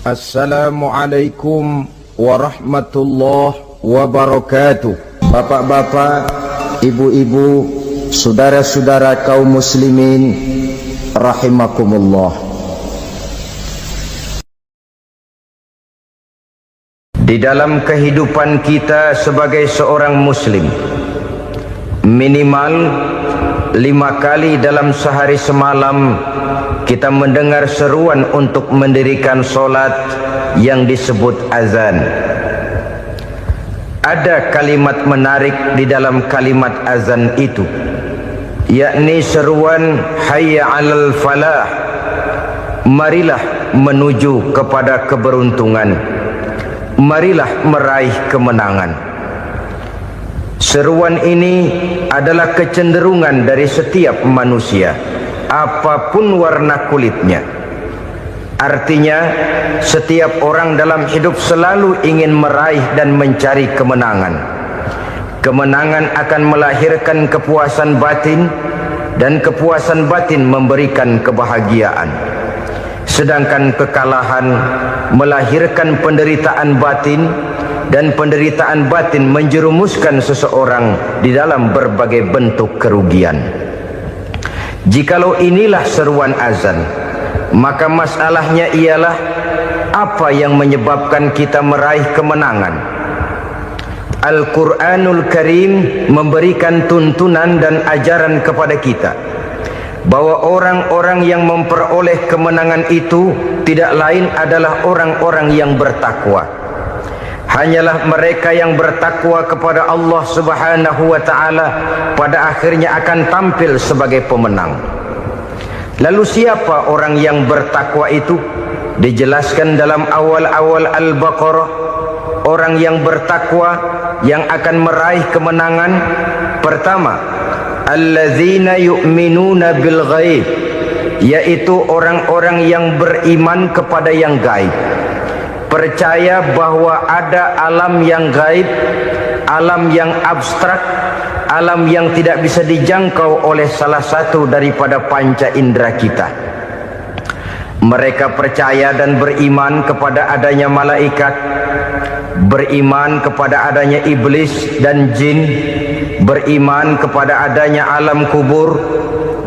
Assalamualaikum warahmatullahi wabarakatuh. Bapak-bapak, ibu-ibu, saudara-saudara kaum muslimin rahimakumullah. Di dalam kehidupan kita sebagai seorang muslim, minimal 5 kali dalam sehari semalam kita mendengar seruan untuk mendirikan solat yang disebut azan. Ada kalimat menarik di dalam kalimat azan itu, yakni seruan hayya 'alal falah, marilah menuju kepada keberuntungan, marilah meraih kemenangan. Seruan ini adalah kecenderungan dari setiap manusia, apapun warna kulitnya. Artinya, setiap orang dalam hidup selalu ingin meraih dan mencari kemenangan. Kemenangan akan melahirkan kepuasan batin, dan kepuasan batin memberikan kebahagiaan. Sedangkan kekalahan melahirkan penderitaan batin, dan penderitaan batin menjerumuskan seseorang di dalam berbagai bentuk kerugian. Jikalau inilah seruan azan, maka masalahnya ialah apa yang menyebabkan kita meraih kemenangan. Al-Quranul Karim memberikan tuntunan dan ajaran kepada kita bahwa orang-orang yang memperoleh kemenangan itu tidak lain adalah orang-orang yang bertakwa. Hanyalah mereka yang bertakwa kepada Allah Subhanahu wa ta'ala pada akhirnya akan tampil sebagai pemenang. Lalu siapa orang yang bertakwa itu? Dijelaskan dalam awal-awal Al-Baqarah, orang yang bertakwa yang akan meraih kemenangan. Pertama, allazina yu'minuna bil ghaib, yaitu orang-orang yang beriman kepada yang gaib, percaya bahwa ada alam yang gaib, alam yang abstrak, alam yang tidak bisa dijangkau oleh salah satu daripada panca indera kita. Mereka percaya dan beriman kepada adanya malaikat, beriman kepada adanya iblis dan jin, beriman kepada adanya alam kubur,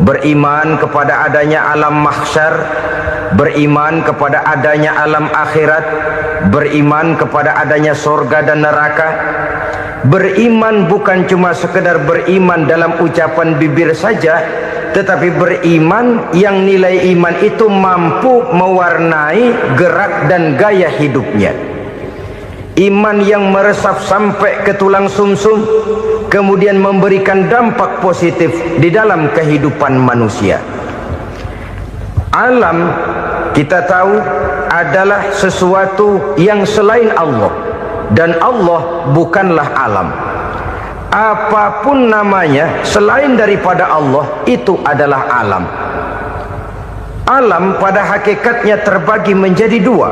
beriman kepada adanya alam mahsyar, beriman kepada adanya alam akhirat, beriman kepada adanya surga dan neraka. Beriman bukan cuma sekedar beriman dalam ucapan bibir saja, tetapi beriman yang nilai iman itu mampu mewarnai gerak dan gaya hidupnya. Iman yang meresap sampai ke tulang sumsum, kemudian memberikan dampak positif di dalam kehidupan manusia. Alam, kita tahu, adalah sesuatu yang selain Allah, dan Allah bukanlah alam. Apapun namanya selain daripada Allah, itu adalah alam. Alam pada hakikatnya terbagi menjadi dua.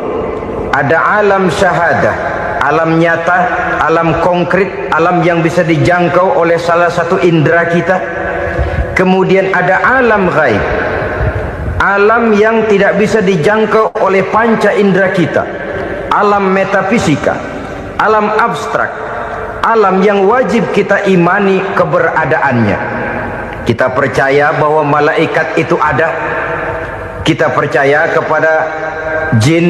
Ada alam syahadah, alam nyata, alam konkret, alam yang bisa dijangkau oleh salah satu indera kita. Kemudian ada alam ghaib, alam yang tidak bisa dijangkau oleh panca indera kita, alam metafisika, alam abstrak, alam yang wajib kita imani keberadaannya. Kita percaya bahwa malaikat itu ada, kita percaya kepada jin,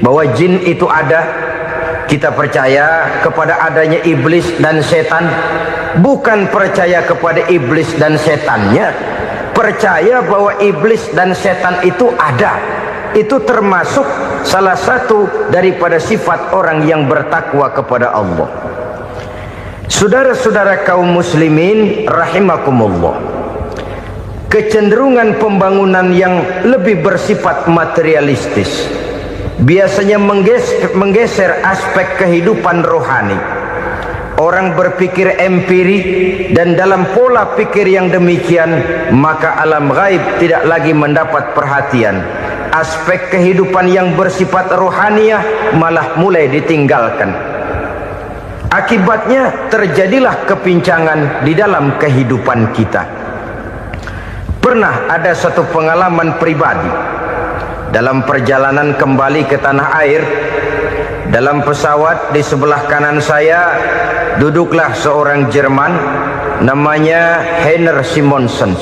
bahwa jin itu ada, kita percaya kepada adanya iblis dan setan. Bukan percaya kepada iblis dan setannya, percaya bahwa iblis dan setan itu ada. Itu termasuk salah satu daripada sifat orang yang bertakwa kepada Allah. Saudara-saudara kaum muslimin rahimakumullah, kecenderungan pembangunan yang lebih bersifat materialistis biasanya menggeser aspek kehidupan rohani. Orang berpikir empiri, dan dalam pola pikir yang demikian, maka alam gaib tidak lagi mendapat perhatian. Aspek kehidupan yang bersifat rohaniah malah mulai ditinggalkan. Akibatnya terjadilah kepincangan di dalam kehidupan kita. Pernah ada satu pengalaman pribadi dalam perjalanan kembali ke tanah air, dalam pesawat di sebelah kanan saya duduklah seorang Jerman namanya Heiner Simonsen.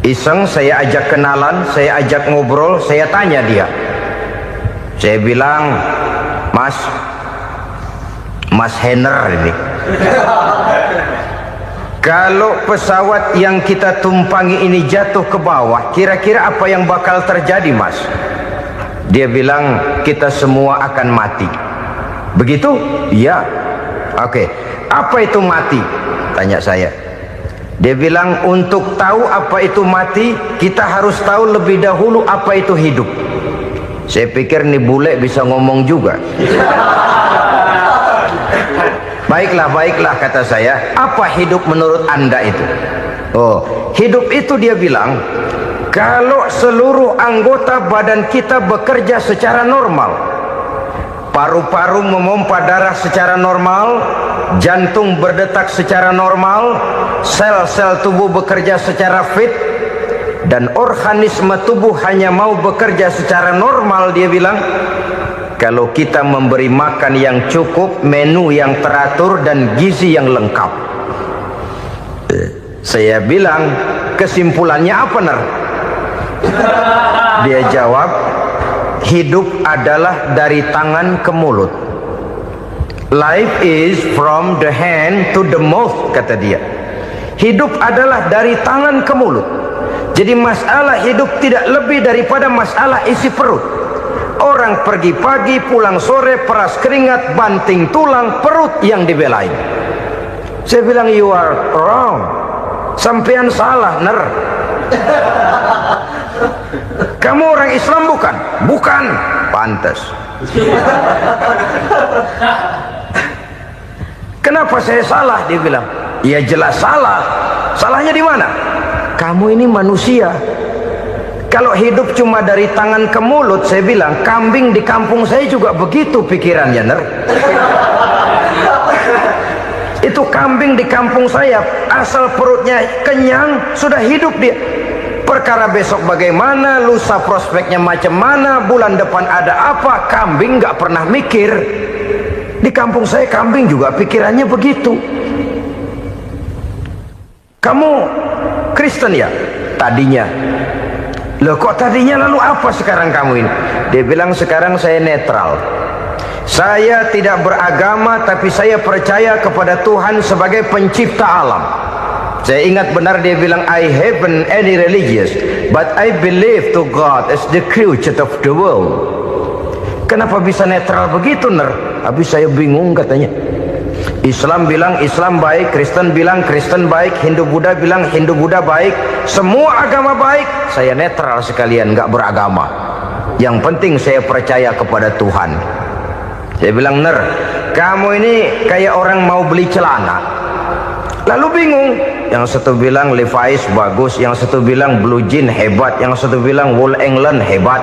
Iseng saya ajak kenalan, saya ajak ngobrol, saya tanya dia. Saya bilang, Mas Heiner ini, kalau pesawat yang kita tumpangi ini jatuh ke bawah, kira-kira apa yang bakal terjadi, Mas? Dia bilang, kita semua akan mati. Begitu? Iya. Oke. Apa itu mati? Tanya saya. Dia bilang, untuk tahu apa itu mati, kita harus tahu lebih dahulu apa itu hidup. Saya pikir nih bule bisa ngomong juga. Baiklah kata saya. Apa hidup menurut Anda itu? Oh, hidup itu dia bilang, kalau seluruh anggota badan kita bekerja secara normal, paru-paru memompa darah secara normal, jantung berdetak secara normal, sel-sel tubuh bekerja secara fit, dan organisme tubuh hanya mau bekerja secara normal, dia bilang, kalau kita memberi makan yang cukup, menu yang teratur, dan gizi yang lengkap. Saya bilang, kesimpulannya apa, Ner? Dia jawab, hidup adalah dari tangan ke mulut. Life is from the hand to the mouth, kata dia. Hidup adalah dari tangan ke mulut. Jadi masalah hidup tidak lebih daripada masalah isi perut. Orang pergi pagi, pulang sore, peras keringat, banting tulang, perut yang dibelain. Saya bilang, you are wrong. Sampean salah, Ner. Kamu orang Islam bukan? Bukan. Pantas. Kenapa saya salah? Dia bilang, ya jelas salah. Salahnya di mana? Kamu ini manusia. Kalau hidup cuma dari tangan ke mulut, saya bilang, kambing di kampung saya juga begitu pikirannya, Ner. Itu kambing di kampung saya, asal perutnya kenyang, sudah hidup dia. Perkara besok bagaimana, lusa prospeknya macam mana, bulan depan ada apa, kambing nggak pernah mikir. Di kampung saya kambing juga pikirannya begitu. Kamu Kristen ya? Tadinya. Loh kok tadinya, lalu apa sekarang kamu ini? Dia bilang, sekarang saya netral. Saya tidak beragama, tapi saya percaya kepada Tuhan sebagai pencipta alam. Saya ingat benar dia bilang, I haven't any religious, but I believe to God as the creator of the world. Kenapa bisa netral begitu, Ner? Habis saya bingung katanya. Islam bilang Islam baik, Kristen bilang Kristen baik, Hindu Buddha bilang Hindu Buddha baik, semua agama baik. Saya netral sekalian, nggak beragama. Yang penting saya percaya kepada Tuhan. Saya bilang, Ner, kamu ini kayak orang mau beli celana, lalu bingung. Yang satu bilang Levi's bagus, yang satu bilang Blue Jean hebat, yang satu bilang Wool England hebat.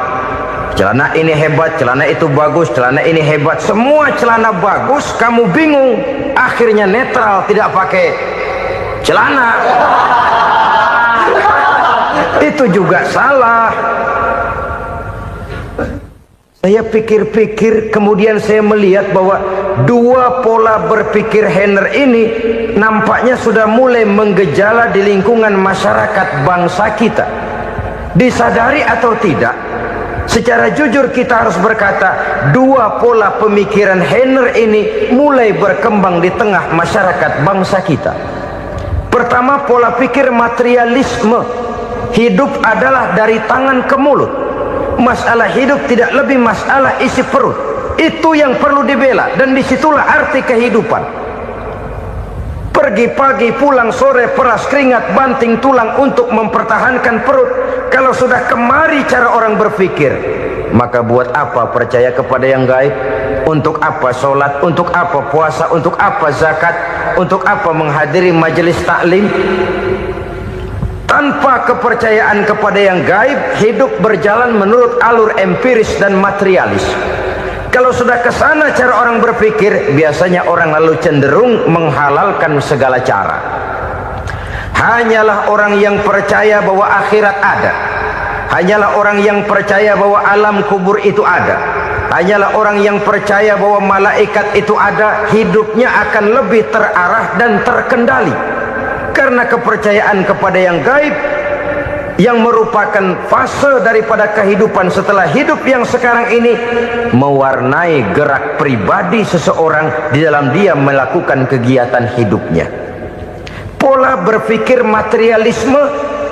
Celana ini hebat, celana itu bagus, celana ini hebat, semua celana bagus, kamu bingung. Akhirnya netral, tidak pakai celana. Itu juga salah. Saya pikir-pikir, kemudian saya melihat bahwa dua pola berpikir Heiner ini nampaknya sudah mulai menggejala di lingkungan masyarakat bangsa kita. Disadari atau tidak, secara jujur kita harus berkata, dua pola pemikiran Heiner ini mulai berkembang di tengah masyarakat bangsa kita. Pertama, pola pikir materialisme. Hidup adalah dari tangan ke mulut. Masalah hidup tidak lebih masalah isi perut. Itu yang perlu dibela, dan disitulah arti kehidupan. Pergi pagi, pulang sore, peras keringat, banting tulang untuk mempertahankan perut. Kalau sudah kemari cara orang berpikir, maka buat apa percaya kepada yang gaib? Untuk apa sholat? Untuk apa puasa? Untuk apa zakat? Untuk apa menghadiri majelis taklim? Tanpa kepercayaan kepada yang gaib, hidup berjalan menurut alur empiris dan materialis. Kalau sudah ke sana cara orang berpikir, biasanya orang lalu cenderung menghalalkan segala cara. Hanyalah orang yang percaya bahwa akhirat ada, hanyalah orang yang percaya bahwa alam kubur itu ada, hanyalah orang yang percaya bahwa malaikat itu ada, hidupnya akan lebih terarah dan terkendali. Karena kepercayaan kepada yang gaib, yang merupakan fase daripada kehidupan setelah hidup yang sekarang ini, mewarnai gerak pribadi seseorang di dalam dia melakukan kegiatan hidupnya. Pola berpikir materialisme,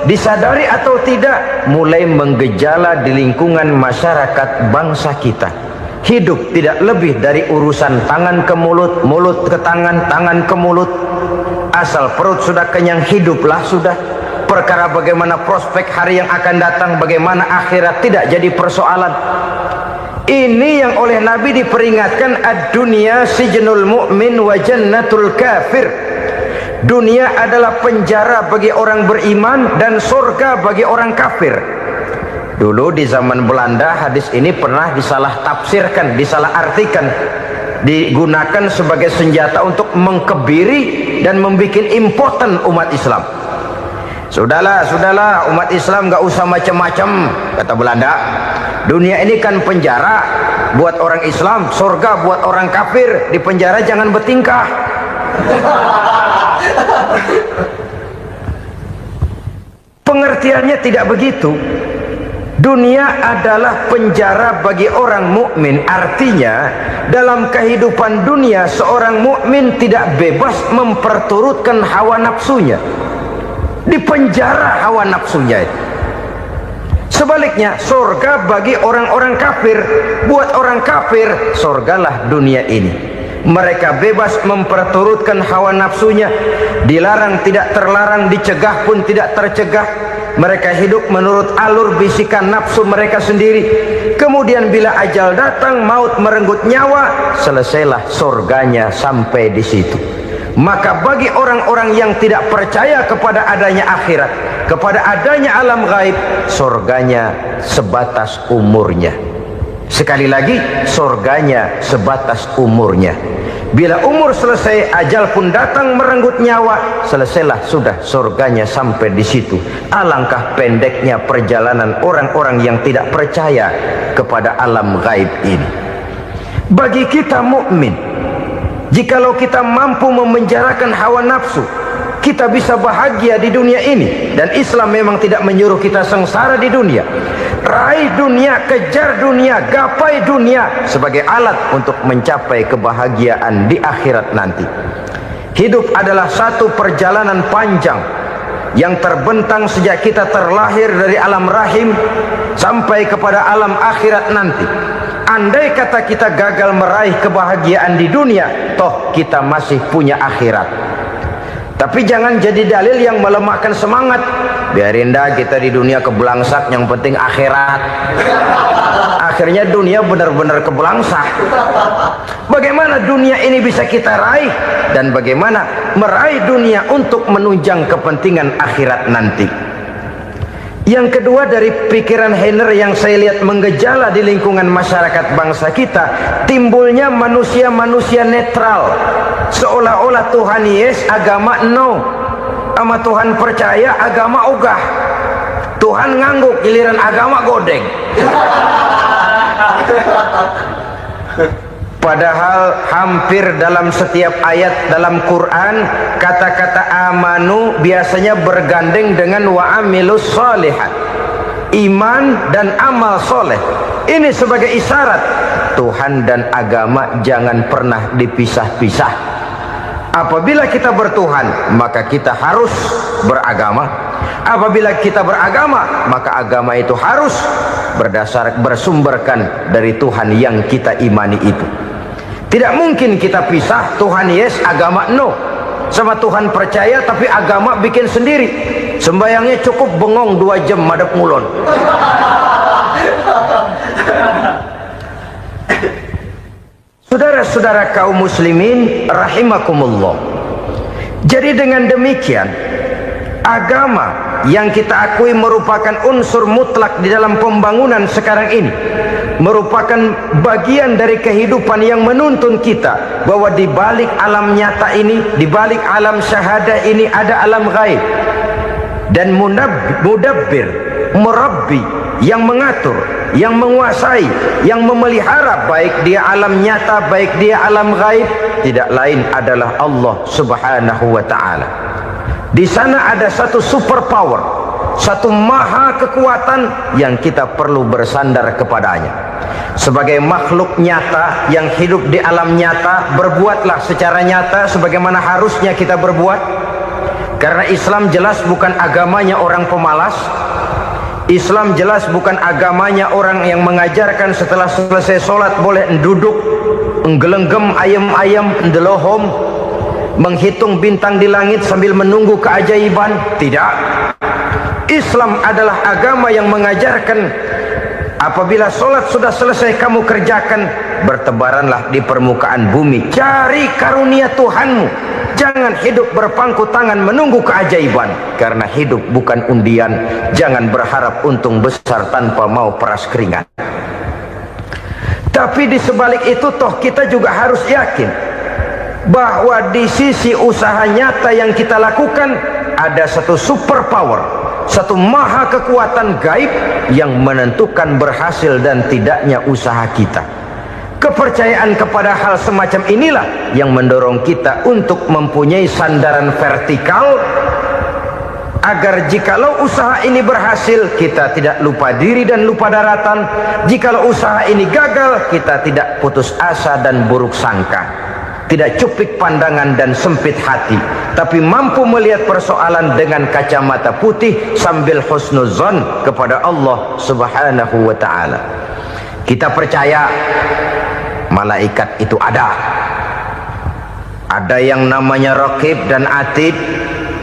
disadari atau tidak, mulai menggejala di lingkungan masyarakat bangsa kita. Hidup tidak lebih dari urusan tangan ke mulut, mulut ke tangan, tangan ke mulut. Asal perut sudah kenyang, hiduplah sudah. Perkara bagaimana prospek hari yang akan datang, bagaimana akhirat, tidak jadi persoalan. Ini yang oleh Nabi diperingatkan, ad-dunya sijnul mu'min wa jannatul kafir. Dunia adalah penjara bagi orang beriman dan surga bagi orang kafir. Dulu di zaman Belanda hadis ini pernah disalah tafsirkan, disalah artikan, digunakan sebagai senjata untuk mengkebiri dan membuat impoten umat Islam. Sudahlah umat Islam gak usah macam-macam, kata Belanda. Dunia ini kan penjara buat orang Islam, surga buat orang kafir. Di penjara jangan bertingkah. Pengertiannya tidak begitu. Dunia adalah penjara bagi orang mukmin. Artinya dalam kehidupan dunia seorang mukmin tidak bebas memperturutkan hawa nafsunya. Di penjara hawa nafsunya itu. Sebaliknya surga bagi orang-orang kafir. Buat orang kafir surgalah dunia ini. Mereka bebas memperturutkan hawa nafsunya, dilarang tidak terlarang, dicegah pun tidak tercegah. Mereka hidup menurut alur bisikan nafsu mereka sendiri. Kemudian bila ajal datang, maut merenggut nyawa, selesailah surganya sampai di situ. Maka bagi orang-orang yang tidak percaya kepada adanya akhirat, kepada adanya alam gaib, surganya sebatas umurnya. Sekali lagi, surganya sebatas umurnya. Bila umur selesai, ajal pun datang merenggut nyawa, selesailah sudah surganya sampai di situ. Alangkah pendeknya perjalanan orang-orang yang tidak percaya kepada alam gaib ini. Bagi kita mukmin, jikalau kita mampu memenjarakan hawa nafsu, kita bisa bahagia di dunia ini. Dan Islam memang tidak menyuruh kita sengsara di dunia. Raih dunia, kejar dunia, gapai dunia sebagai alat untuk mencapai kebahagiaan di akhirat nanti. Hidup adalah satu perjalanan panjang yang terbentang sejak kita terlahir dari alam rahim sampai kepada alam akhirat nanti. Andai kata kita gagal meraih kebahagiaan di dunia, toh kita masih punya akhirat. Tapi jangan jadi dalil yang melemahkan semangat. Biarin dah kita di dunia kebelangsak, yang penting akhirat. Akhirnya dunia benar-benar kebelangsak. Bagaimana dunia ini bisa kita raih, dan bagaimana meraih dunia untuk menunjang kepentingan akhirat nanti. Yang kedua, dari pikiran Heiner yang saya lihat menggejala di lingkungan masyarakat bangsa kita, timbulnya manusia-manusia netral. Seolah-olah Tuhan yes, agama no. Sama Tuhan percaya, agama ogah. Tuhan ngangguk, giliran agama godeng. Padahal hampir dalam setiap ayat dalam Quran, kata-kata amanu biasanya bergandeng dengan wa amilus sholihat. Iman dan amal soleh. Ini sebagai isyarat Tuhan dan agama jangan pernah dipisah-pisah. Apabila kita bertuhan, maka kita harus beragama. Apabila kita beragama, maka agama itu harus bersumberkan dari Tuhan yang kita imani itu. Tidak mungkin kita pisah, Tuhan yes, agama no. Sama Tuhan percaya tapi agama bikin sendiri. Sembayangnya cukup bengong 2 jam madep ngulon. Saudara-saudara kaum muslimin rahimakumullah. Jadi dengan demikian, agama yang kita akui merupakan unsur mutlak di dalam pembangunan sekarang ini, merupakan bagian dari kehidupan yang menuntun kita bahwa di balik alam nyata ini, di balik alam syahadah ini ada alam gaib. Dan mudabbir, murabbi, yang mengatur, yang menguasai, yang memelihara, baik dia alam nyata, baik dia alam gaib, tidak lain adalah Allah Subhanahu wa ta'ala. Di sana ada satu super power, satu maha kekuatan yang kita perlu bersandar kepadanya. Sebagai makhluk nyata yang hidup di alam nyata, berbuatlah secara nyata sebagaimana harusnya kita berbuat. Karena Islam jelas bukan agamanya orang pemalas. Islam jelas bukan agamanya orang yang mengajarkan setelah selesai sholat boleh duduk, nggelenggem ayam-ayam, ndelohom, menghitung bintang di langit sambil menunggu keajaiban. Tidak. Islam adalah agama yang mengajarkan apabila sholat sudah selesai kamu kerjakan, bertebaranlah di permukaan bumi, cari karunia Tuhanmu. Jangan hidup berpangku tangan menunggu keajaiban, karena hidup bukan undian. Jangan berharap untung besar tanpa mau peras keringat. Tapi di sebalik itu toh kita juga harus yakin bahwa di sisi usaha nyata yang kita lakukan ada satu super power, satu maha kekuatan gaib yang menentukan berhasil dan tidaknya usaha kita. Kepercayaan kepada hal semacam inilah yang mendorong kita untuk mempunyai sandaran vertikal, agar jikalau usaha ini berhasil, kita tidak lupa diri dan lupa daratan. Jikalau usaha ini gagal, kita tidak putus asa dan buruk sangka, tidak cupik pandangan dan sempit hati, tapi mampu melihat persoalan dengan kacamata putih sambil husnuzon kepada Allah Subhanahu wa ta'ala. Kita percaya malaikat itu ada yang namanya Raqib dan Atid,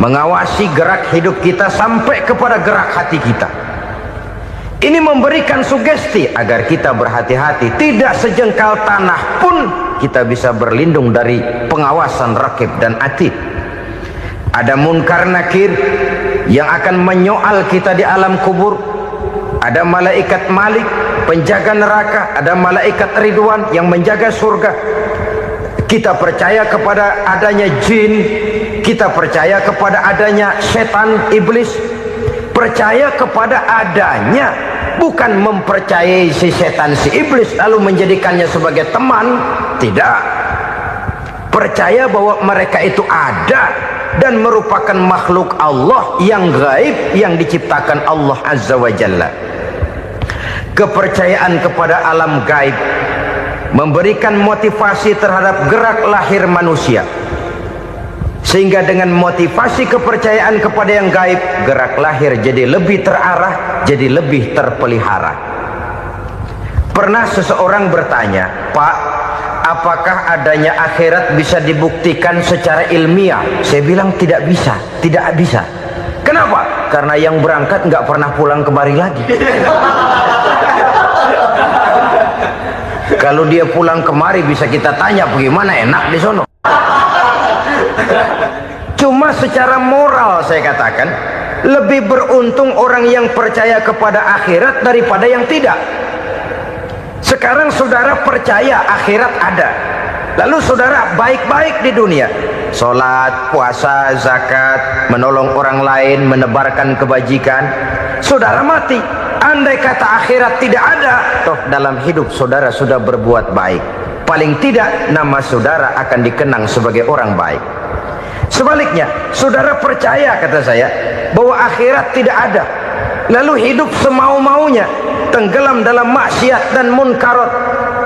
mengawasi gerak hidup kita sampai kepada gerak hati kita. Ini memberikan sugesti agar kita berhati-hati, tidak sejengkal tanah pun kita bisa berlindung dari pengawasan Raqib dan Atid. Ada Munkar Nakir yang akan menyoal kita di alam kubur. Ada malaikat Malik, penjaga neraka. Ada malaikat Ridwan yang menjaga surga. Kita percaya kepada adanya jin, kita percaya kepada adanya setan, iblis. Percaya kepada adanya, bukan mempercayai si setan, si iblis lalu menjadikannya sebagai teman. Tidak. Percaya bahwa mereka itu ada dan merupakan makhluk Allah yang gaib, yang diciptakan Allah Azza wa Jalla. Kepercayaan kepada alam gaib memberikan motivasi terhadap gerak lahir manusia, sehingga dengan motivasi kepercayaan kepada yang gaib, gerak lahir jadi lebih terarah, jadi lebih terpelihara. Pernah seseorang bertanya, "Pak, apakah adanya akhirat bisa dibuktikan secara ilmiah?" Saya bilang tidak bisa, tidak bisa. Kenapa? Karena yang berangkat nggak pernah pulang kemari lagi. Kalau dia pulang kemari bisa kita tanya bagaimana enak di sono. Cuma secara moral saya katakan, lebih beruntung orang yang percaya kepada akhirat daripada yang tidak. Sekarang saudara percaya akhirat ada, lalu saudara baik-baik di dunia, sholat, puasa, zakat, menolong orang lain, menebarkan kebajikan. Saudara mati, andai kata akhirat tidak ada, toh dalam hidup saudara sudah berbuat baik, paling tidak nama saudara akan dikenang sebagai orang baik. Sebaliknya, saudara percaya, kata saya, bahwa akhirat tidak ada, lalu hidup semau-maunya, tenggelam dalam maksiat dan munkarat,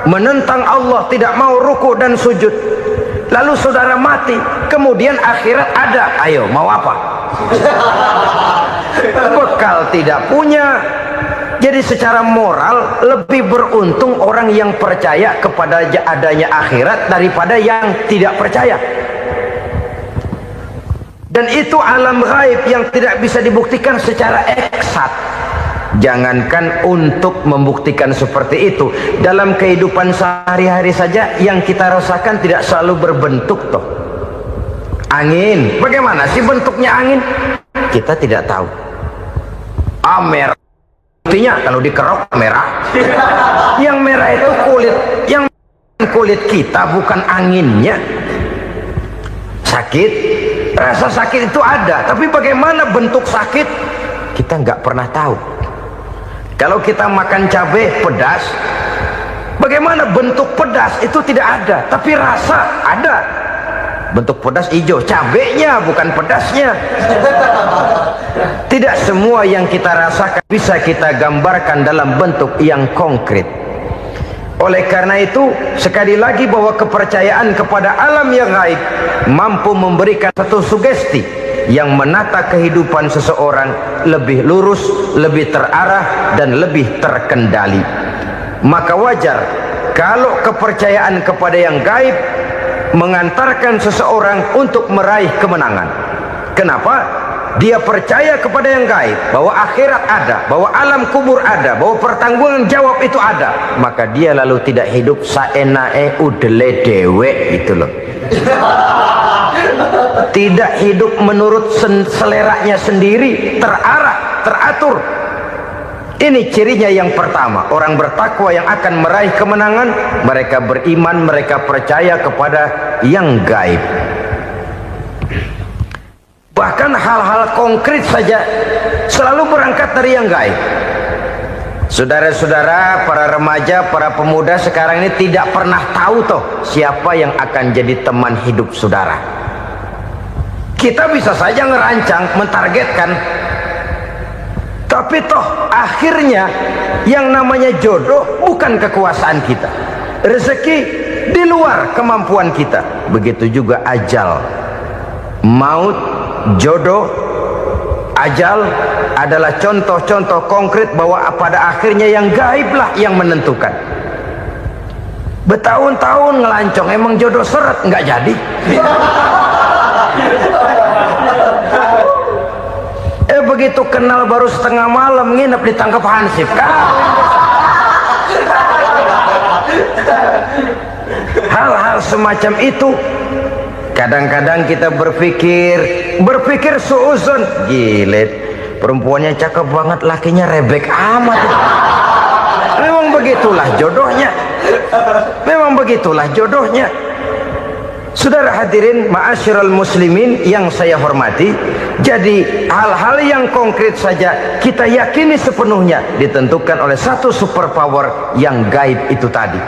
menentang Allah, tidak mau ruku dan sujud, lalu saudara mati, kemudian akhirat ada, ayo mau apa? Bekal tidak punya. Jadi secara moral lebih beruntung orang yang percaya kepada adanya akhirat daripada yang tidak percaya. Dan itu alam gaib yang tidak bisa dibuktikan secara eksat. Jangankan untuk membuktikan seperti itu, dalam kehidupan sehari-hari saja yang kita rasakan tidak selalu berbentuk toh. Angin, bagaimana sih bentuknya angin? Kita tidak tahu. Merah, buktinya kalau dikerok merah. Yang merah itu kulit, yang kulit kita bukan anginnya. Sakit, rasa sakit itu ada, tapi bagaimana bentuk sakit kita nggak pernah tahu. Kalau kita makan cabai pedas, bagaimana bentuk pedas itu tidak ada, tapi rasa ada. Bentuk pedas hijau, cabenya bukan pedasnya. Tidak semua yang kita rasakan bisa kita gambarkan dalam bentuk yang konkret. Oleh karena itu, sekali lagi bahwa kepercayaan kepada alam yang gaib mampu memberikan satu sugesti yang menata kehidupan seseorang lebih lurus, lebih terarah, dan lebih terkendali. Maka wajar kalau kepercayaan kepada yang gaib mengantarkan seseorang untuk meraih kemenangan. Kenapa? Dia percaya kepada yang gaib, bahwa akhirat ada, bahwa alam kubur ada, bahwa pertanggungan jawab itu ada. Maka dia lalu tidak hidup saenae udele dewe, itu loh. Tidak hidup menurut seleranya sendiri, terarah, teratur. Ini cirinya yang pertama. Orang bertakwa yang akan meraih kemenangan, mereka beriman, mereka percaya kepada yang gaib. Bahkan hal-hal konkret saja selalu berangkat dari yang gaib. Saudara-saudara, para remaja, para pemuda sekarang ini tidak pernah tahu toh siapa yang akan jadi teman hidup saudara. Kita bisa saja ngerancang, mentargetkan, tapi toh akhirnya yang namanya jodoh bukan kekuasaan kita. Rezeki di luar kemampuan kita. Begitu juga ajal, maut, jodoh, ajal adalah contoh-contoh konkret bahwa pada akhirnya yang gaiblah yang menentukan. Bertahun-tahun ngelancong, emang jodoh seret nggak jadi. Begitu kenal baru setengah malam nginep ditangkap hansip kan. Hal-hal semacam itu kadang-kadang kita berpikir suuzon, gilet, perempuannya cakep banget, lakinya rebek amat. Memang begitulah jodohnya. Memang begitulah jodohnya. Saudara hadirin ma'asyiral muslimin yang saya hormati, jadi hal-hal yang konkret saja kita yakini sepenuhnya ditentukan oleh satu superpower yang gaib itu tadi.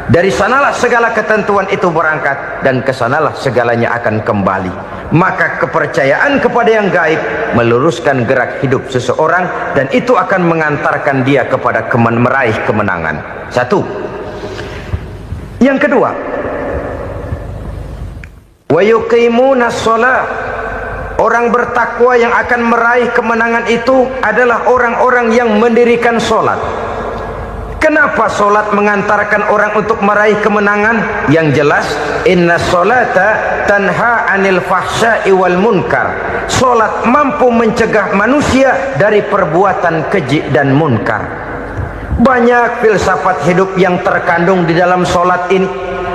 Dari sanalah segala ketentuan itu berangkat dan kesanalah segalanya akan kembali. Maka kepercayaan kepada yang gaib meluruskan gerak hidup seseorang dan itu akan mengantarkan dia kepada meraih kemenangan. Satu. Yang kedua, wa yuqimuna shalah. Orang bertakwa yang akan meraih kemenangan itu adalah orang-orang yang mendirikan sholat. Kenapa sholat mengantarkan orang untuk meraih kemenangan? Yang jelas, inna sholata tanha anil fahsya'i wal munkar. Sholat mampu mencegah manusia dari perbuatan keji dan munkar. Banyak filsafat hidup yang terkandung di dalam sholat ini.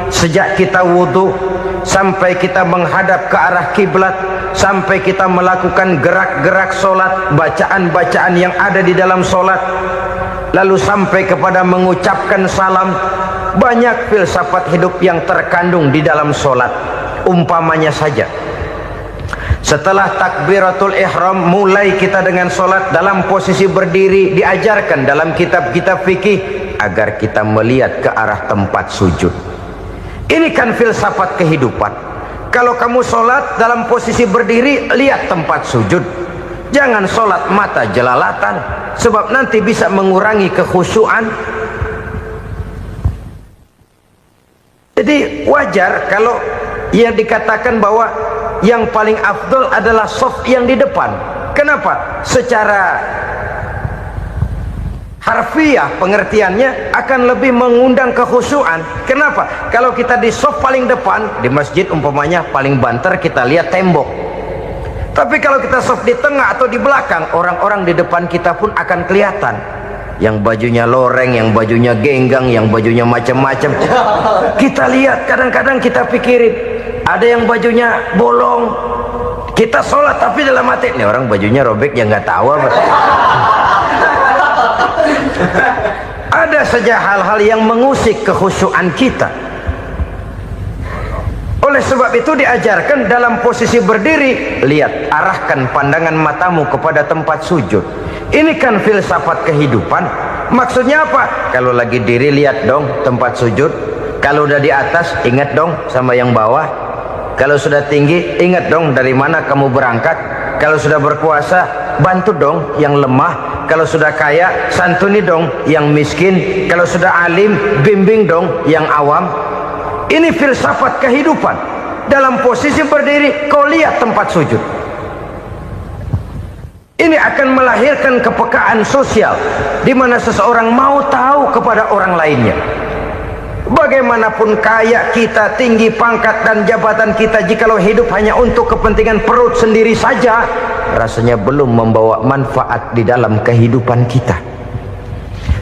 Sejak kita wudhu sampai kita menghadap ke arah kiblat, sampai kita melakukan gerak-gerak sholat, bacaan-bacaan yang ada di dalam sholat, lalu sampai kepada mengucapkan salam. Banyak filsafat hidup yang terkandung di dalam sholat. Umpamanya saja, setelah takbiratul ihram mulai kita dengan sholat dalam posisi berdiri, diajarkan dalam kitab-kitab fikih agar kita melihat ke arah tempat sujud. Ini kan filsafat kehidupan. Kalau kamu sholat dalam posisi berdiri, lihat tempat sujud. Jangan sholat mata jelalatan, sebab nanti bisa mengurangi kekhusyuan. Jadi wajar kalau yang dikatakan bahwa yang paling afdol adalah shaf yang di depan. Kenapa? Secara harfiah pengertiannya akan lebih mengundang kekhusyuan. Kenapa? Kalau kita di shaf paling depan di masjid umpamanya paling banter kita lihat tembok. Tapi kalau kita shaf di tengah atau di belakang, orang-orang di depan kita pun akan kelihatan. Yang bajunya loreng, yang bajunya genggang, yang bajunya macam-macam. Kita lihat, kadang-kadang kita pikirin, ada yang bajunya bolong. Kita sholat tapi dalam hati, nih orang bajunya robek yang nggak tahu apa. Ada saja hal-hal yang mengusik kekhusyuan kita. Oleh Oleh sebab itu diajarkan dalam posisi berdiri, lihat, arahkan pandangan matamu kepada tempat sujud. Ini kan filsafat kehidupan. Maksudnya apa? Kalau lagi diri, lihat dong tempat sujud. Kalau udah di atas, ingat dong sama yang bawah. Kalau sudah tinggi, ingat dong dari mana kamu berangkat. Kalau sudah berkuasa, bantu dong yang lemah. Kalau sudah kaya, santuni dong yang miskin. Kalau sudah alim, bimbing dong yang awam. Ini filsafat kehidupan. Dalam posisi berdiri, kau lihat tempat sujud. Ini akan melahirkan kepekaan sosial, di mana seseorang mau tahu kepada orang lainnya. Bagaimanapun kaya kita, tinggi pangkat dan jabatan kita, jikalau hidup hanya untuk kepentingan perut sendiri saja, rasanya belum membawa manfaat di dalam kehidupan kita.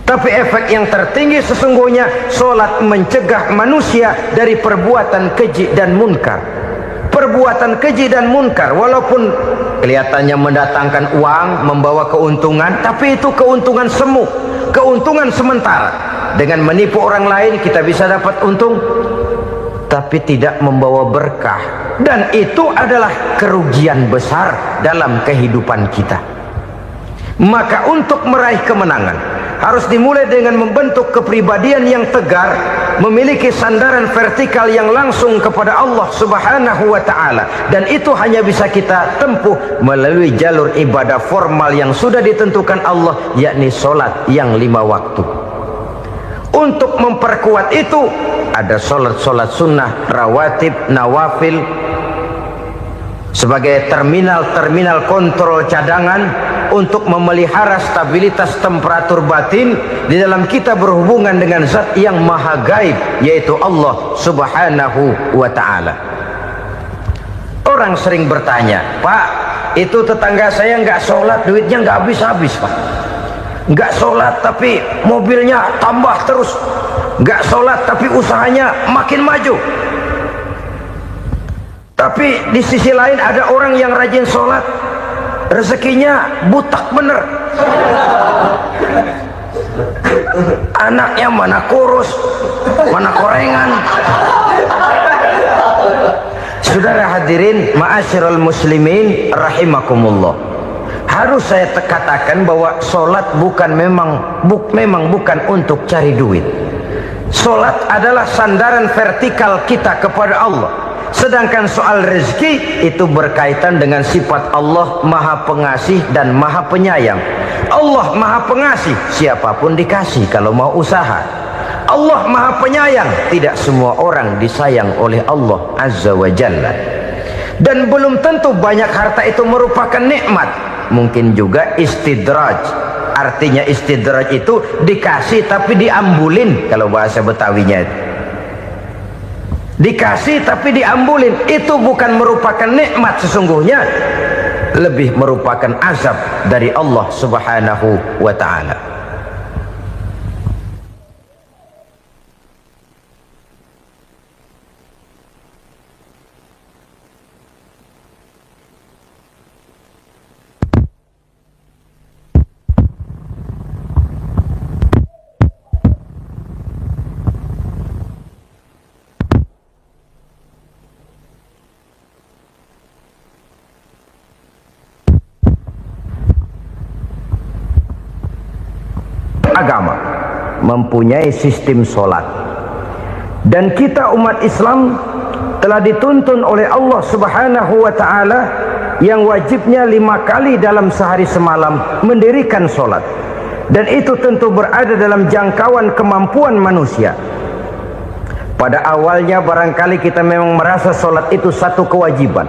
Tapi efek yang tertinggi sesungguhnya, solat mencegah manusia dari perbuatan keji dan munkar. Perbuatan keji dan munkar, walaupun kelihatannya mendatangkan uang, membawa keuntungan, tapi itu keuntungan semu, keuntungan sementara. Dengan menipu orang lain kita bisa dapat untung, tapi tidak membawa berkah. Dan itu adalah kerugian besar dalam kehidupan kita. Maka untuk meraih kemenangan, harus dimulai dengan membentuk kepribadian yang tegar, memiliki sandaran vertikal yang langsung kepada Allah Subhanahu wa ta'ala. Dan itu hanya bisa kita tempuh melalui jalur ibadah formal yang sudah ditentukan Allah, yakni solat yang 5 waktu. Untuk memperkuat itu, ada solat-solat sunnah, rawatib, nawafil, sebagai terminal-terminal kontrol cadangan untuk memelihara stabilitas temperatur batin di dalam kita berhubungan dengan zat yang maha gaib, yaitu Allah Subhanahu wa ta'ala. Orang sering bertanya, Pak, itu tetangga saya nggak sholat, duitnya nggak habis-habis, Pak. Nggak sholat tapi mobilnya tambah terus, nggak sholat tapi usahanya makin maju. Tapi di sisi lain ada orang yang rajin sholat, rezekinya butak bener. Anaknya mana kurus, mana korengan. Saudara hadirin ma'asyiral muslimin rahimakumullah. Harus saya katakan bahwa solat memang bukan untuk cari duit. Solat adalah sandaran vertikal kita kepada Allah. Sedangkan soal rezeki itu berkaitan dengan sifat Allah maha pengasih dan maha penyayang. Allah maha pengasih, siapapun dikasih kalau mau usaha. Allah maha penyayang, tidak semua orang disayang oleh Allah Azza wa Jalla. Dan belum tentu banyak harta itu merupakan nikmat. Mungkin juga istidraj. Artinya istidraj itu dikasih tapi diambulin, kalau bahasa Betawinya itu. Dikasih tapi diambulin, itu bukan merupakan nikmat sesungguhnya, lebih merupakan azab dari Allah Subhanahu wa ta'ala. Agama mempunyai sistem solat, dan kita umat Islam telah dituntun oleh Allah Subhanahu wa ta'ala yang wajibnya 5 kali dalam sehari semalam mendirikan solat, dan itu tentu berada dalam jangkauan kemampuan manusia. Pada awalnya barangkali kita memang merasa solat itu satu kewajiban,